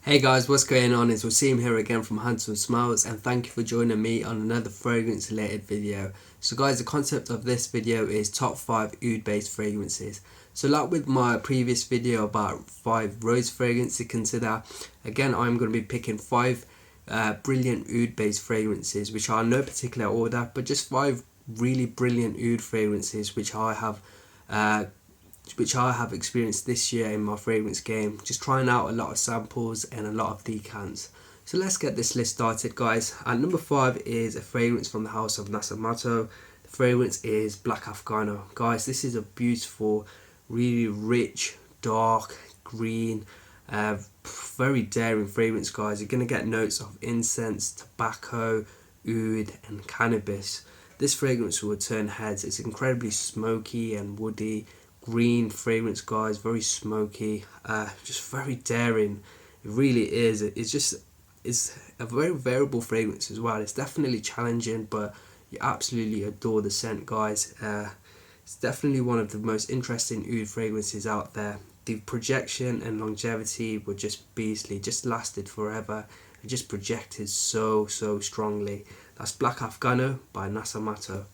Hey guys, what's going on? It's Wasim here again from Handsome Smells, and thank you for joining me on another fragrance related video. So guys, the concept of this video is top 5 oud based fragrances. So like with my previous video about 5 rose fragrances to consider, again I'm going to be picking 5 brilliant oud based fragrances which are in no particular order, but just 5 really brilliant oud fragrances which I have experienced this year in my fragrance game, just trying out a lot of samples and a lot of decants. So let's get this list started, guys. At number 5 is a fragrance from the house of Nasa Mato. The fragrance is Black Afghano. Guys, this is a beautiful, really rich, dark, green, very daring fragrance, guys. You're going to get notes of incense, tobacco, oud and cannabis. This fragrance will turn heads. It's incredibly smoky and woody, green fragrance, guys, very smoky, just very daring. It really is. It's a very variable fragrance as well. It's definitely challenging, but you absolutely adore the scent, guys. It's definitely one of the most interesting oud fragrances out there. The projection and longevity were just beastly, just lasted forever. It just projected so strongly. That's Black Afghano by Nasa Mato.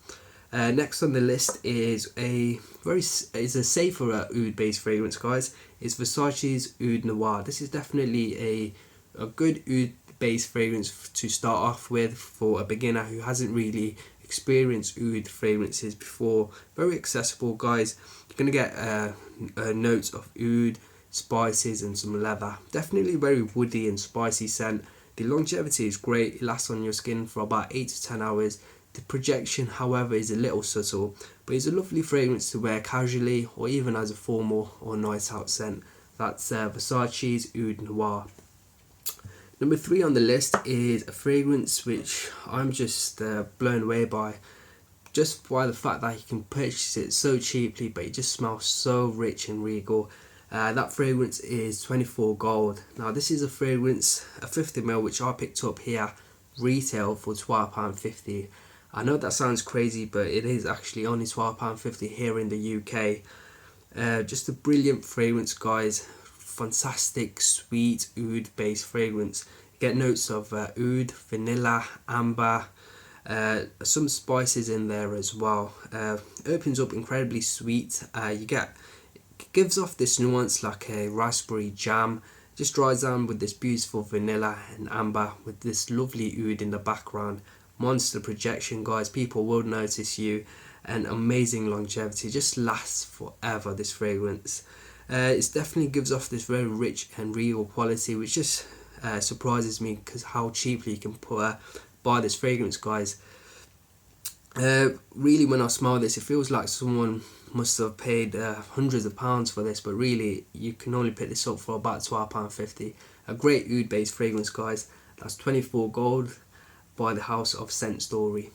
Next on the list is a safer oud based fragrance, guys. It's Versace's Oud Noir. This is definitely a good oud based fragrance to start off with for a beginner who hasn't really experienced oud fragrances before. Very accessible, guys. You're gonna get notes of oud, spices and some leather. Definitely very woody and spicy scent. The longevity is great. It lasts on your skin for about 8 to 10 hours. The projection, however, is a little subtle, but it's a lovely fragrance to wear casually or even as a formal or night out scent. That's Versace's Oud Noir. Number 3 on the list is a fragrance which I'm just blown away by, just by the fact that you can purchase it so cheaply, but it just smells so rich and regal. That fragrance is 24 Gold. Now this is a fragrance, a 50ml, which I picked up here retail for £12.50. I know that sounds crazy, but it is actually only £12.50 here in the UK. Just a brilliant fragrance, guys. Fantastic, sweet, oud-based fragrance. You get notes of oud, vanilla, amber, some spices in there as well. Opens up incredibly sweet. It gives off this nuance like a raspberry jam. Just dries down with this beautiful vanilla and amber with this lovely oud in the background. Monster projection, guys. People will notice you, and amazing longevity. Just lasts forever, this fragrance. It definitely gives off this very rich and real quality, which just surprises me because how cheaply you can buy this fragrance, guys. Really, when I smell this, it feels like someone must have paid hundreds of pounds for this, but really you can only pick this up for about £12.50. A great oud based fragrance, guys. That's 24 Gold by the house of Scent Story.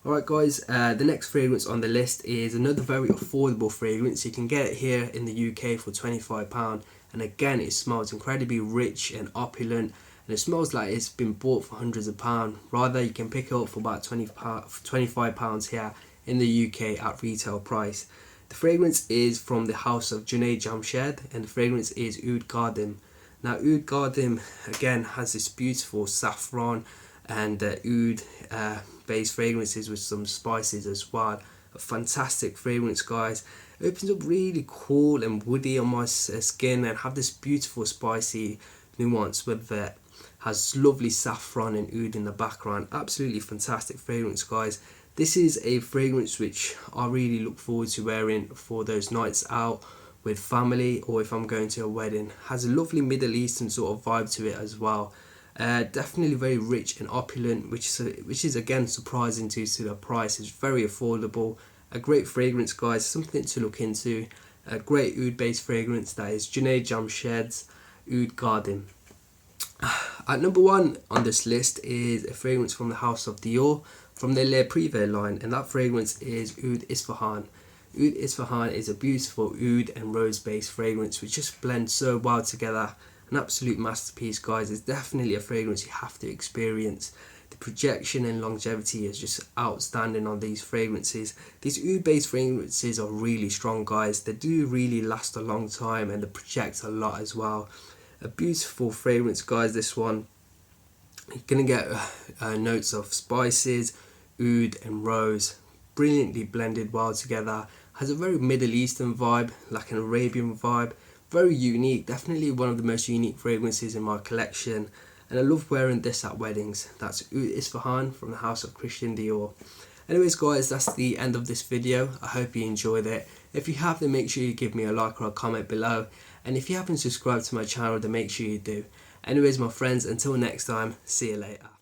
Alright, guys, the next fragrance on the list is another very affordable fragrance. You can get it here in the UK for £25, and again it smells incredibly rich and opulent, and it smells like it's been bought for hundreds of pounds. Rather, you can pick it up for about £25 here in the UK at retail price. The fragrance is from the house of Junaid Jamshed, and the fragrance is Oud Gardim. Now Oud Gardim again has this beautiful saffron and oud based fragrances with some spices as well. A fantastic fragrance, guys. It opens up really cool and woody on my skin and have this beautiful spicy nuance with it. Has lovely saffron and oud in the background. Absolutely fantastic fragrance, guys. This is a fragrance which I really look forward to wearing for those nights out with family, or if I'm going to a wedding. Has a lovely Middle Eastern sort of vibe to it as well. Definitely very rich and opulent, which is again surprising to the price. It's very affordable. A great fragrance, guys, something to look into. A great oud based fragrance, that is Junaid Jamshed's Oud Gardim. At number 1 on this list is a fragrance from the house of Dior, from their Le Privé line, and that fragrance is Oud Isfahan. Oud Isfahan is a beautiful oud and rose based fragrance which just blends so well together. An absolute masterpiece, guys. It's definitely a fragrance you have to experience. The projection and longevity is just outstanding on these fragrances. These oud based fragrances are really strong, guys. They do really last a long time and they project a lot as well. A beautiful fragrance, guys, this one. You're going to get notes of spices, oud and rose, brilliantly blended well together. Has a very Middle Eastern vibe, like an Arabian vibe. Very unique, definitely one of the most unique fragrances in my collection. And I love wearing this at weddings. That's Oud Isfahan from the house of Christian Dior. Anyways guys, that's the end of this video. I hope you enjoyed it. If you have, then make sure you give me a like or a comment below. And if you haven't subscribed to my channel, then make sure you do. Anyways my friends, until next time, see you later.